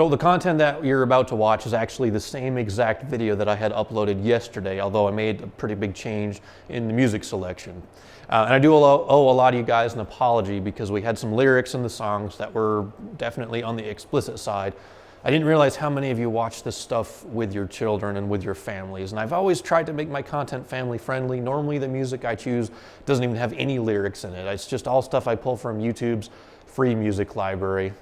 So the content that you're about to watch is actually the same exact video that I had uploaded yesterday, although I made a pretty big change in the music selection. And I do owe a lot of you guys an apology because we had some lyrics in the songs that were definitely on the explicit side. I didn't realize how many of you watch this stuff with your children and with your families. And I've always tried to make my content family friendly. Normally the music I choose doesn't even have any lyrics in it. It's just all stuff I pull from YouTube's free music library.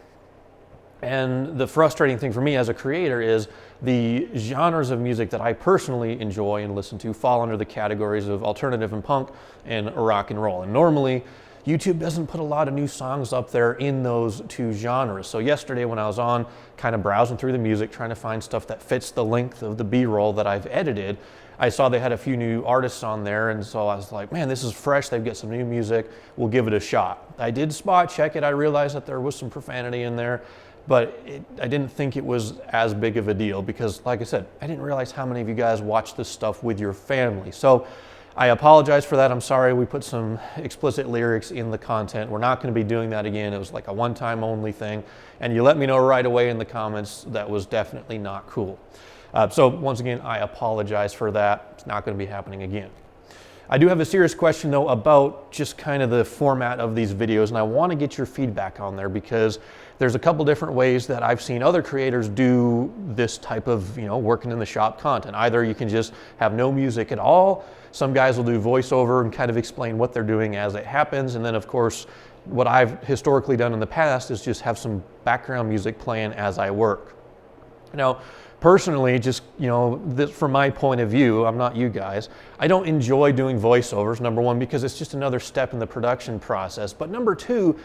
And the frustrating thing for me as a creator is the genres of music that I personally enjoy and listen to fall under the categories of alternative and punk and rock and roll. And normally, YouTube doesn't put a lot of new songs up there in those two genres. So yesterday when I was on, kind of browsing through the music, trying to find stuff that fits the length of the B-roll that I've edited, I saw they had a few new artists on there, and so I was like, man, this is fresh, they've got some new music, we'll give it a shot. I did spot check it, I realized that there was some profanity in there, but I didn't think it was as big of a deal because, like I said, I didn't realize how many of you guys watch this stuff with your family. So I apologize for that. I'm sorry we put some explicit lyrics in the content. We're not going to be doing that again. It was like a one-time only thing. And you let me know right away in the comments that was definitely not cool. So once again, I apologize for that. It's not going to be happening again. I do have a serious question though about just kind of the format of these videos, and I want to get your feedback on there because there's a couple different ways that I've seen other creators do this type of, working in the shop content. Either you can just have no music at all. Some guys will do voiceover and kind of explain what they're doing as it happens. And then of course, what I've historically done in the past is just have some background music playing as I work. Now, personally, just, from my point of view, I'm not you guys, I don't enjoy doing voiceovers, number one, because it's just another step in the production process. But number two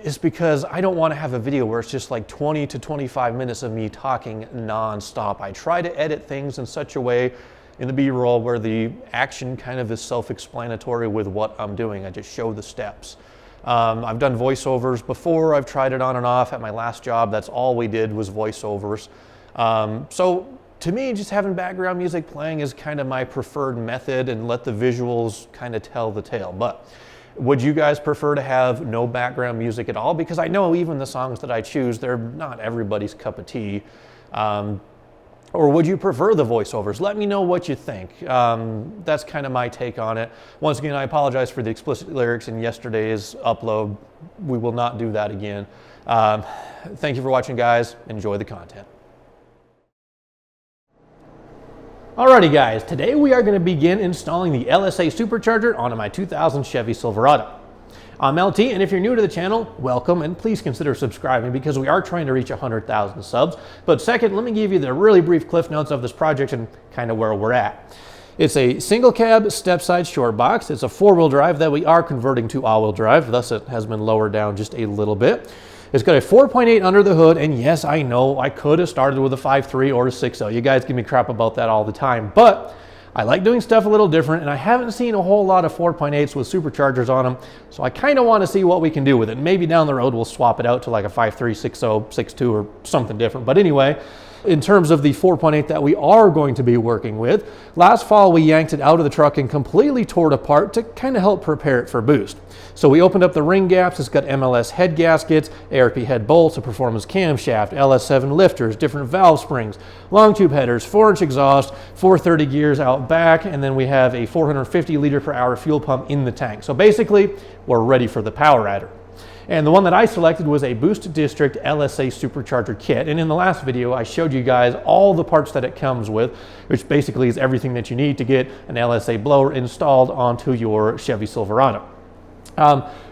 is because I don't want to have a video where it's just like 20 to 25 minutes of me talking nonstop. I try to edit things in such a way in the B-roll where the action kind of is self-explanatory with what I'm doing. I just show the steps. I've done voiceovers before. I've tried it on and off. At my last job, that's all we did was voiceovers. So to me, just having background music playing is kind of my preferred method and let the visuals kind of tell the tale. But would you guys prefer to have no background music at all? Because I know even the songs that I choose, they're not everybody's cup of tea. Or would you prefer the voiceovers? Let me know what you think. That's kind of my take on it. Once again, I apologize for the explicit lyrics in yesterday's upload. We will not do that again. Thank you for watching, guys. Enjoy the content. Alrighty guys, today we are going to begin installing the LSA Supercharger onto my 2000 Chevy Silverado. I'm LT, and if you're new to the channel, welcome, and please consider subscribing because we are trying to reach 100,000 subs. But second, let me give you the really brief cliff notes of this project and kind of where we're at. It's a single cab step-side short box. It's a 4-wheel drive that we are converting to all-wheel drive, thus it has been lowered down just a little bit. It's got a 4.8 under the hood, and yes, I know I could have started with a 5.3 or a 6.0. You guys give me crap about that all the time, but I like doing stuff a little different, and I haven't seen a whole lot of 4.8s with superchargers on them, so I kind of want to see what we can do with it. Maybe down the road we'll swap it out to like a 5.3, 6.0, 6.2, or something different. But anyway, in terms of the 4.8 that we are going to be working with, last fall we yanked it out of the truck and completely tore it apart to kind of help prepare it for boost. So we opened up the ring gaps. It's got MLS head gaskets, ARP head bolts, a performance camshaft, LS7 lifters, different valve springs, long tube headers, 4-inch exhaust, 430 gears out back, and then we have a 450 liter per hour fuel pump in the tank. So basically, we're ready for the power adder. And the one that I selected was a BOOST DISTRICT LSA Supercharger kit. And in the last video, I showed you guys all the parts that it comes with, which basically is everything that you need to get an LSA blower installed onto your Chevy Silverado.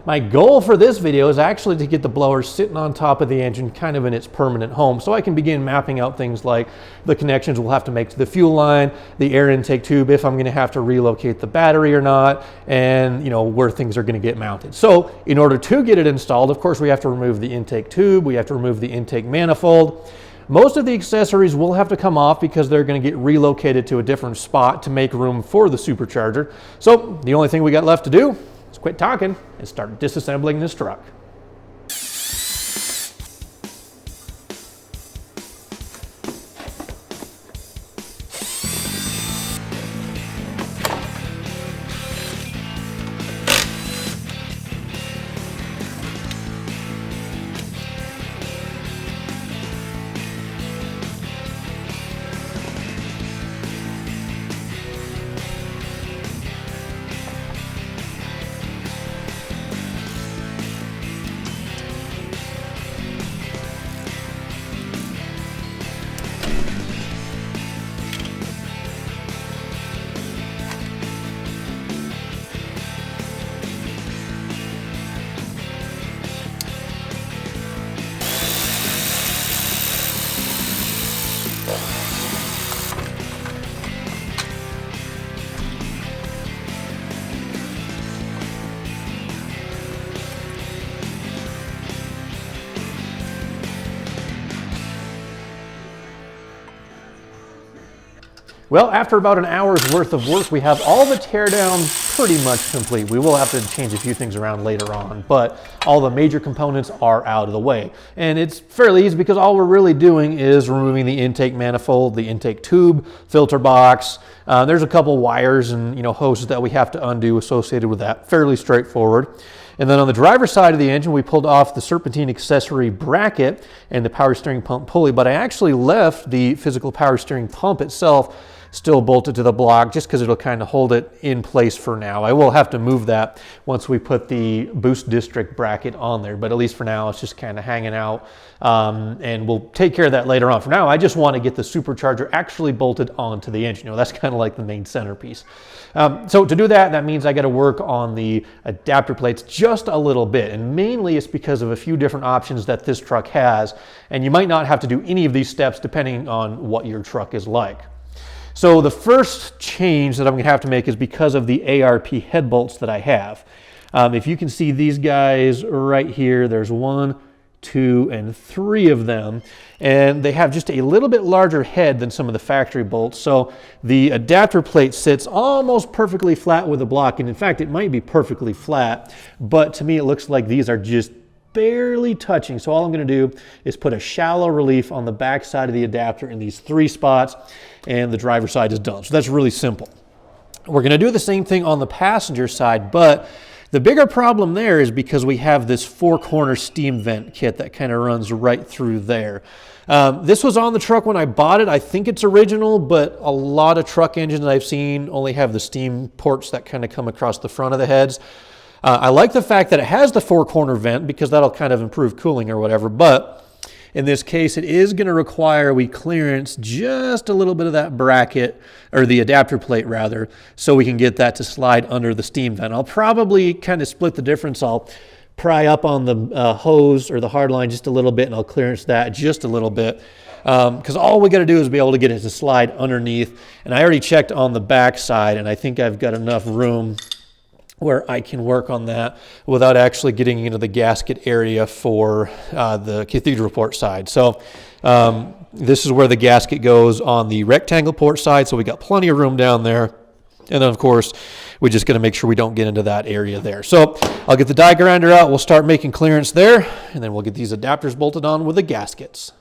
My goal for this video is actually to get the blower sitting on top of the engine kind of in its permanent home, so I can begin mapping out things like the connections we'll have to make to the fuel line, the air intake tube, if I'm going to have to relocate the battery or not, and where things are going to get mounted. So in order to get it installed, of course, we have to remove the intake tube, we have to remove the intake manifold. Most of the accessories will have to come off because they're going to get relocated to a different spot to make room for the supercharger. So the only thing we got left to do is quit talking and start disassembling this truck. Well, after about an hour's worth of work, we have all the teardown pretty much complete. We will have to change a few things around later on, but all the major components are out of the way. And it's fairly easy because all we're really doing is removing the intake manifold, the intake tube, filter box. There's a couple wires and hoses that we have to undo associated with that. Fairly straightforward. And then on the driver's side of the engine, we pulled off the serpentine accessory bracket and the power steering pump pulley, but I actually left the physical power steering pump itself still bolted to the block just because it'll kind of hold it in place for now. I will have to move that once we put the Boost District bracket on there, but at least for now it's just kind of hanging out, and we'll take care of that later on. For now, I just want to get the supercharger actually bolted onto the engine. That's kind of like the main centerpiece. So to do that, that means I got to work on the adapter plates just a little bit, and mainly it's because of a few different options that this truck has, and you might not have to do any of these steps depending on what your truck is like. So the first change that I'm going to have to make is because of the ARP head bolts that I have. If you can see these guys right here, there's 1, 2, and 3 of them, and they have just a little bit larger head than some of the factory bolts. So the adapter plate sits almost perfectly flat with the block, and in fact it might be perfectly flat, but to me it looks like these are just barely touching. So all I'm going to do is put a shallow relief on the back side of the adapter in these 3 spots, and the driver's side is done. So that's really simple. We're going to do the same thing on the passenger side, but the bigger problem there is because we have this 4-corner steam vent kit that kind of runs right through there. This was on the truck when I bought it. I think it's original, but a lot of truck engines I've seen only have the steam ports that kind of come across the front of the heads. I like the fact that it has the 4-corner vent because that'll kind of improve cooling or whatever, but in this case, it is going to require we clearance just a little bit of that bracket, or the adapter plate rather, so we can get that to slide under the steam vent. I'll probably kind of split the difference. I'll pry up on the hose or the hard line just a little bit, and I'll clearance that just a little bit. Because all we got to do is be able to get it to slide underneath. And I already checked on the back side, and I think I've got enough room where I can work on that without actually getting into the gasket area for the cathedral port side. So this is where the gasket goes on the rectangle port side, so we got plenty of room down there. And then of course, we're just gonna make sure we don't get into that area there. So I'll get the die grinder out, we'll start making clearance there, and then we'll get these adapters bolted on with the gaskets.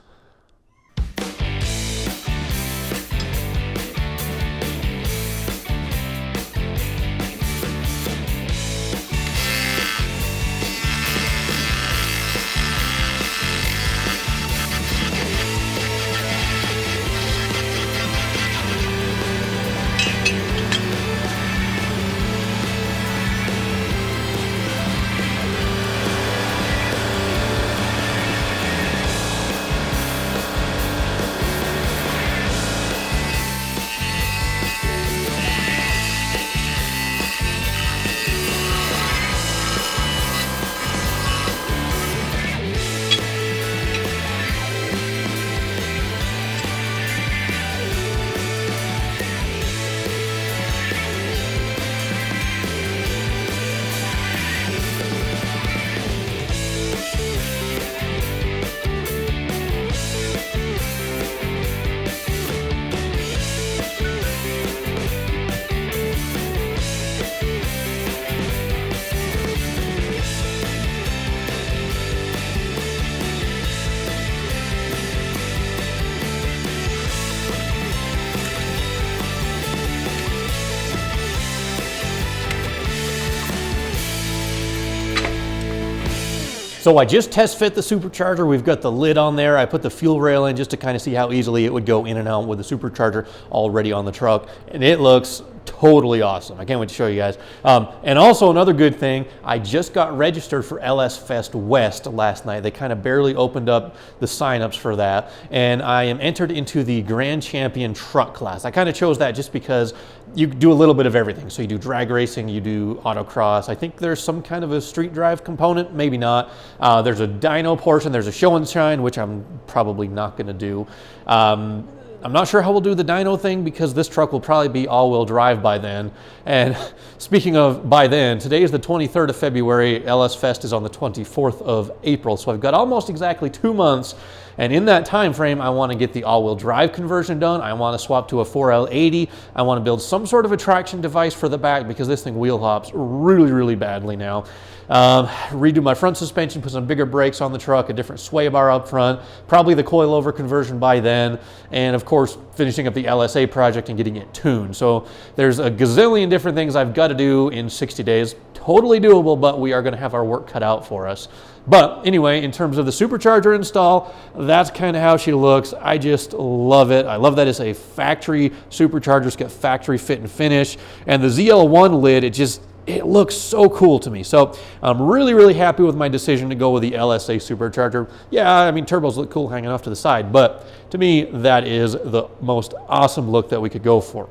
So I just test fit the supercharger. We've got the lid on there. I put the fuel rail in just to kind of see how easily it would go in and out with the supercharger already on the truck. And it looks totally awesome. I can't wait to show you guys. And also another good thing, I just got registered for LS Fest West last night. They kind of barely opened up the signups for that. And I am entered into the Grand Champion truck class. I kind of chose that just because you do a little bit of everything. So you do drag racing, you do autocross. I think there's some kind of a street drive component, maybe not. There's a dyno portion, there's a show and shine, which I'm probably not gonna do. I'm not sure how we'll do the dyno thing because this truck will probably be all-wheel drive by then. And speaking of by then, today is the 23rd of February. LS Fest is on the 24th of April. So I've got almost exactly 2 months. And in that time frame, I want to get the all-wheel drive conversion done. I want to swap to a 4L80. I want to build some sort of a traction device for the back because this thing wheel hops really, really badly now. Redo my front suspension, put some bigger brakes on the truck, a different sway bar up front, probably the coilover conversion by then, and of course finishing up the LSA project and getting it tuned. So there's a gazillion different things I've got to do in 60 days. Totally doable, but we are going to have our work cut out for us. But anyway, in terms of the supercharger install, that's kind of how she looks. I just love it. I love that it's a factory supercharger. It's got factory fit and finish, and the ZL1 lid, it looks so cool to me. So I'm really, really happy with my decision to go with the LSA Supercharger. Yeah, I mean, turbos look cool hanging off to the side, but to me, that is the most awesome look that we could go for.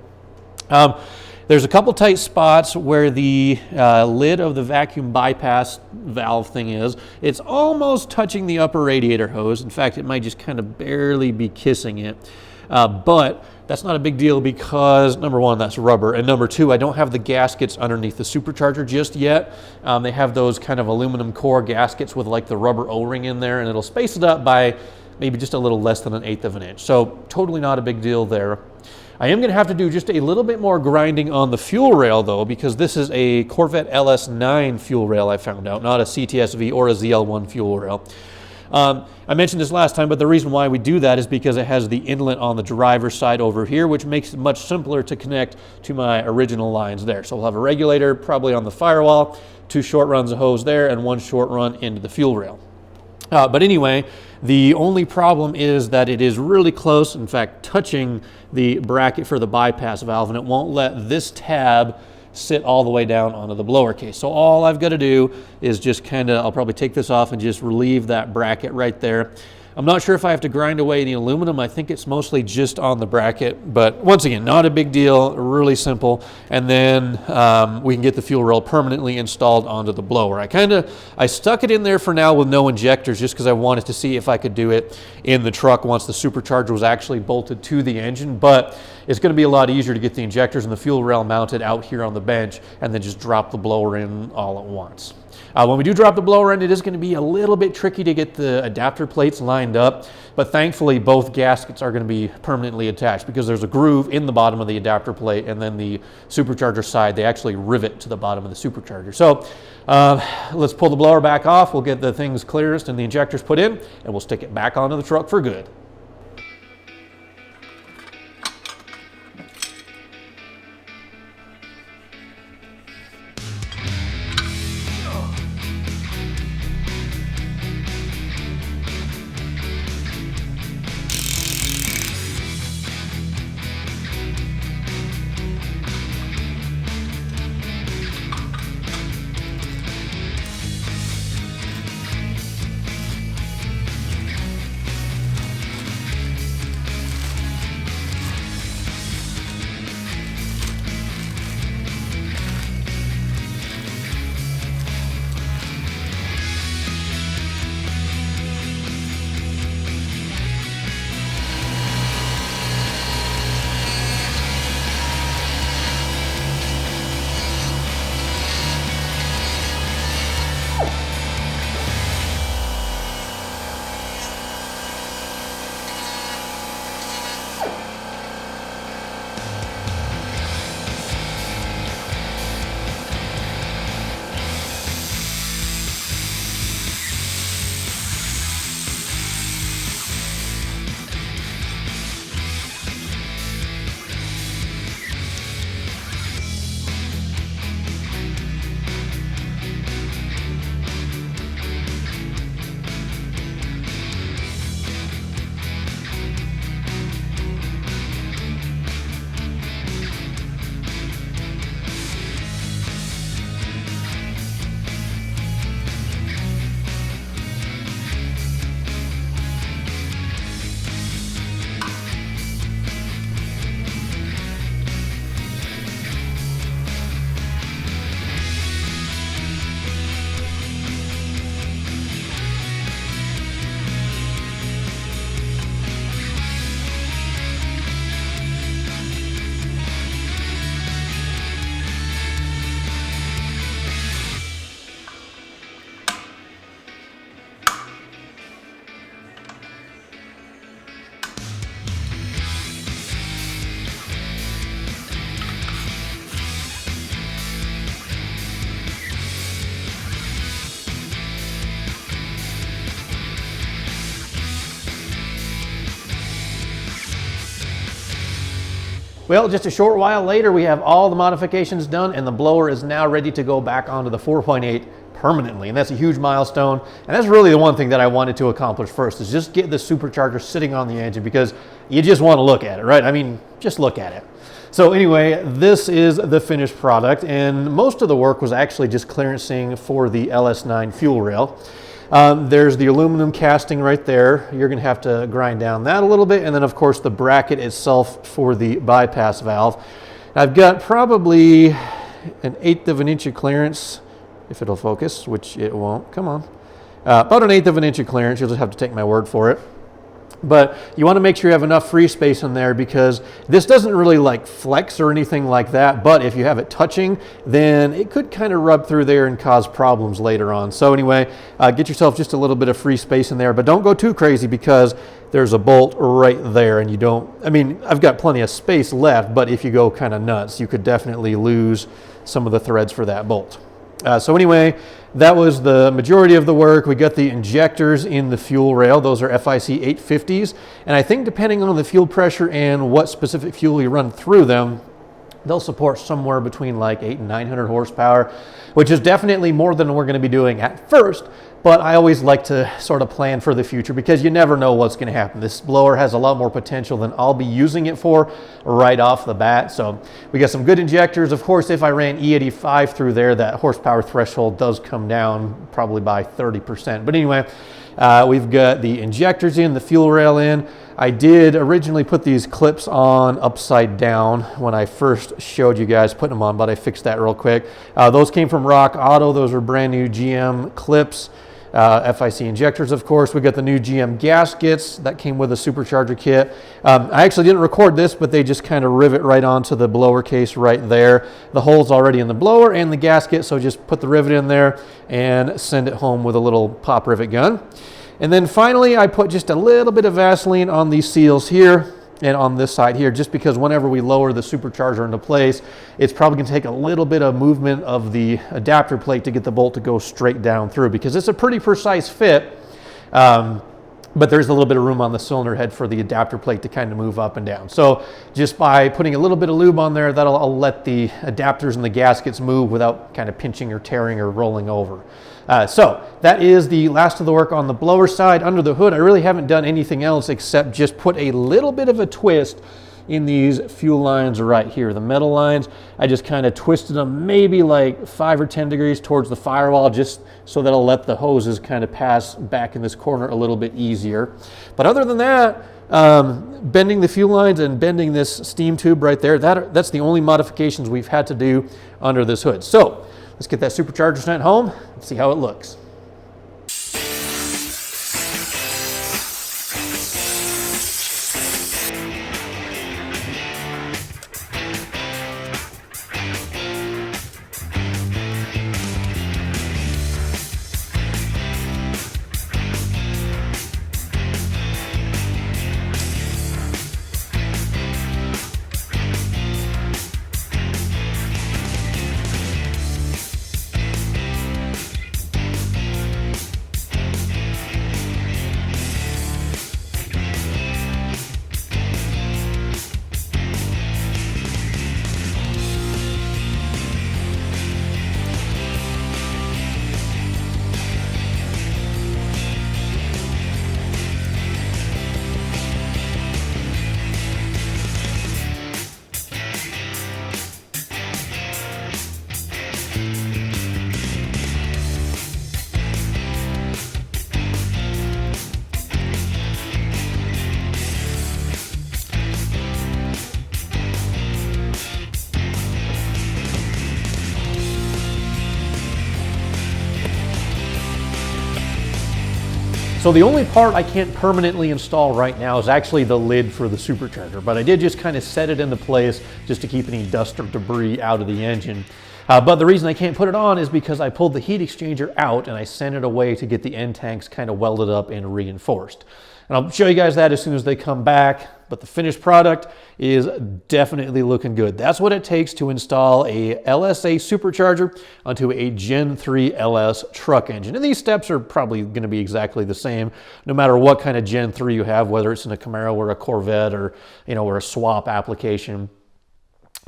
There's a couple tight spots where the lid of the vacuum bypass valve thing is. It's almost touching the upper radiator hose. In fact, it might just kind of barely be kissing it. But that's not a big deal because, number one, that's rubber, and number two, I don't have the gaskets underneath the supercharger just yet. They have those kind of aluminum core gaskets with like the rubber O-ring in there, and it'll space it up by maybe just a little less than 1/8 of an inch. So totally not a big deal there. I am going to have to do just a little bit more grinding on the fuel rail though, because this is a Corvette LS9 fuel rail I found out, not a CTS-V or a ZL1 fuel rail. I mentioned this last time, but the reason why we do that is because it has the inlet on the driver's side over here, which makes it much simpler to connect to my original lines there. So we'll have a regulator probably on the firewall, 2 short runs of hose there, and 1 short run into the fuel rail. But anyway, the only problem is that it is really close, in fact, touching the bracket for the bypass valve, and it won't let this tab sit all the way down onto the blower case. So all I've got to do is just kind of, I'll probably take this off and just relieve that bracket right there. I'm not sure if I have to grind away any aluminum. I think it's mostly just on the bracket, but once again, not a big deal, really simple. And then we can get the fuel rail permanently installed onto the blower. I stuck it in there for now with no injectors just because I wanted to see if I could do it in the truck once the supercharger was actually bolted to the engine, but it's going to be a lot easier to get the injectors and the fuel rail mounted out here on the bench and then just drop the blower in all at once. When we do drop the blower in, it is going to be a little bit tricky to get the adapter plates lined up, but thankfully both gaskets are going to be permanently attached because there's a groove in the bottom of the adapter plate, and then the supercharger side, they actually rivet to the bottom of the supercharger. So let's pull the blower back off, we'll get the things clearest and the injectors put in, and we'll stick it back onto the truck for good. Well, just a short while later, we have all the modifications done and the blower is now ready to go back onto the 4.8 permanently. And that's a huge milestone. And that's really the one thing that I wanted to accomplish first, is just get the supercharger sitting on the engine, because you just want to look at it, right? I mean, just look at it. So anyway, this is the finished product, and most of the work was actually just clearancing for the LS9 fuel rail. There's the aluminum casting right there. You're going to have to grind down that a little bit, and then of course the bracket itself for the bypass valve. I've got probably an 1/8 of an inch of clearance, if it'll focus, which it won't. Come on. About an 1/8 of an inch of clearance. You'll just have to take my word for it. But you want to make sure you have enough free space in there, because this doesn't really like flex or anything like that. But if you have it touching, then it could kind of rub through there and cause problems later on. So anyway, get yourself just a little bit of free space in there, but don't go too crazy, because there's a bolt right there and you don't, I mean, I've got plenty of space left, but if you go kind of nuts, you could definitely lose some of the threads for that bolt. So anyway, that was the majority of the work. We got the injectors in the fuel rail. Those are FIC 850s. And I think depending on the fuel pressure and what specific fuel you run through them, they'll support somewhere between like 800 and 900 horsepower, which is definitely more than we're going to be doing at first. But I always like to sort of plan for the future, because you never know what's going to happen. This blower has a lot more potential than I'll be using it for right off the bat. So we got some good injectors. Of course, if I ran E85 through there, that horsepower threshold does come down probably by 30%. But anyway, we've got the injectors in, the fuel rail in. I did originally put these clips on upside down when I first showed you guys putting them on, but I fixed that real quick. Those came from Rock Auto. Those are brand new GM clips. FIC injectors, of course. We got the new GM gaskets that came with a supercharger kit. I actually didn't record this, but they just kind of rivet right onto the blower case right there. The hole's already in the blower and the gasket, so just put the rivet in there and send it home with a little pop rivet gun. And then finally, I put just a little bit of Vaseline on these seals here and on this side here, just because whenever we lower the supercharger into place, it's probably going to take a little bit of movement of the adapter plate to get the bolt to go straight down through, because it's a pretty precise fit, but there's a little bit of room on the cylinder head for the adapter plate to kind of move up and down. So just by putting a little bit of lube on there, that'll let the adapters and the gaskets move without kind of pinching or tearing or rolling over. So that is the last of the work on the blower side. Under the hood, I really haven't done anything else except just put a little bit of a twist in these fuel lines right here, the metal lines. I just kind of twisted them maybe like 5 or 10 degrees towards the firewall, just so that'll let the hoses kind of pass back in this corner a little bit easier. But other than that, bending the fuel lines and bending this steam tube right there, that's the only modifications we've had to do under this hood. So let's get that supercharger sent home and see how it looks. So the only part I can't permanently install right now is actually the lid for the supercharger, but I did just kind of set it into place just to keep any dust or debris out of the engine. But the reason I can't put it on is because I pulled the heat exchanger out and I sent it away to get the end tanks kind of welded up and reinforced. And I'll show you guys that as soon as they come back, but the finished product is definitely looking good. That's what it takes to install a LSA supercharger onto a Gen 3 LS truck engine. And these steps are probably going to be exactly the same, no matter what kind of Gen 3 you have, whether it's in a Camaro or a Corvette or, or a swap application.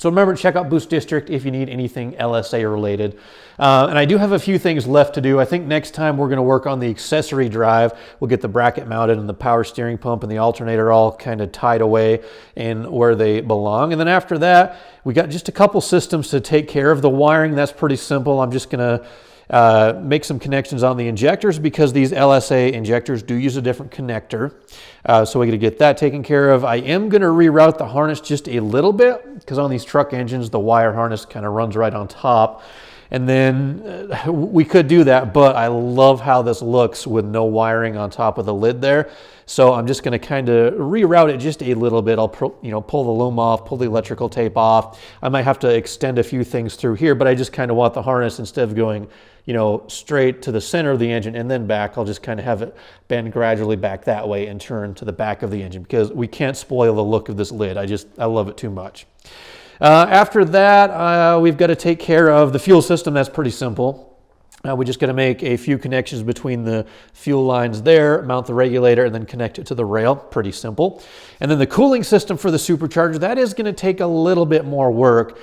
So remember to check out Boost District if you need anything LSA related. And I do have a few things left to do. I think next time we're going to work on the accessory drive. We'll get the bracket mounted and the power steering pump and the alternator all kind of tied away in where they belong. And then after that, we got just a couple systems to take care of. The wiring, that's pretty simple. I'm just going to make some connections on the injectors because these LSA injectors do use a different connector. So we're going to get that taken care of. I am going to reroute the harness just a little bit because on these truck engines, the wire harness kind of runs right on top. And then we could do that, but I love how this looks with no wiring on top of the lid there. So I'm just going to kind of reroute it just a little bit. I'll pull the loom off, pull the electrical tape off. I might have to extend a few things through here, but I just kind of want the harness, instead of going straight to the center of the engine and then back, I'll just kind of have it bend gradually back that way and turn to the back of the engine because we can't spoil the look of this lid. I love it too much. After that, we've got to take care of the fuel system. That's pretty simple. We just got to make a few connections between the fuel lines there, mount the regulator, and then connect it to the rail. Pretty simple. And then the cooling system for the supercharger, that is going to take a little bit more work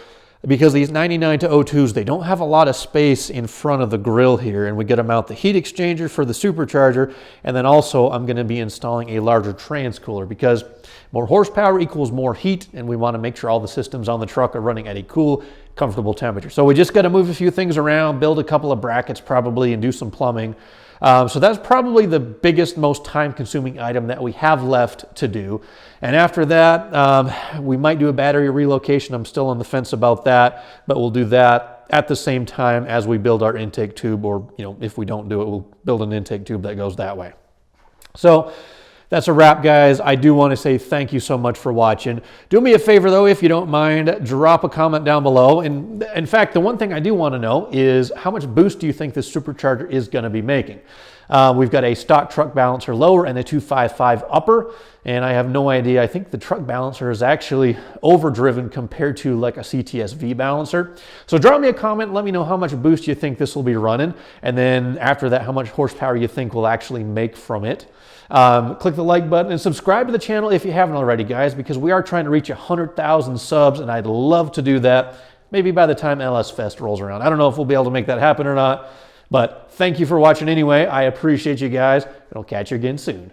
because these 99 to 02s, they don't have a lot of space in front of the grill here. And we got to mount the heat exchanger for the supercharger. And then also I'm going to be installing a larger transcooler because more horsepower equals more heat. And we want to make sure all the systems on the truck are running at a cool, comfortable temperature. So we just got to move a few things around, build a couple of brackets probably, and do some plumbing. So that's probably the biggest, most time-consuming item that we have left to do. And after that, we might do a battery relocation. I'm still on the fence about that, but we'll do that at the same time as we build our intake tube, or if we don't do it, we'll build an intake tube that goes that way. So that's a wrap, guys. I do want to say thank you so much for watching. Do me a favor, though, if you don't mind, drop a comment down below. And in fact, the one thing I do want to know is how much boost do you think this supercharger is going to be making? We've got a stock truck balancer lower and a 255 upper, and I have no idea. I think the truck balancer is actually overdriven compared to like a CTS-V balancer. So drop me a comment, let me know how much boost you think this will be running, and then after that, how much horsepower you think we'll actually make from it. Click the like button and subscribe to the channel if you haven't already, guys, because we are trying to reach 100,000 subs, and I'd love to do that maybe by the time LS Fest rolls around. I don't know if we'll be able to make that happen or not, but thank you for watching anyway. I appreciate you guys, and I'll catch you again soon.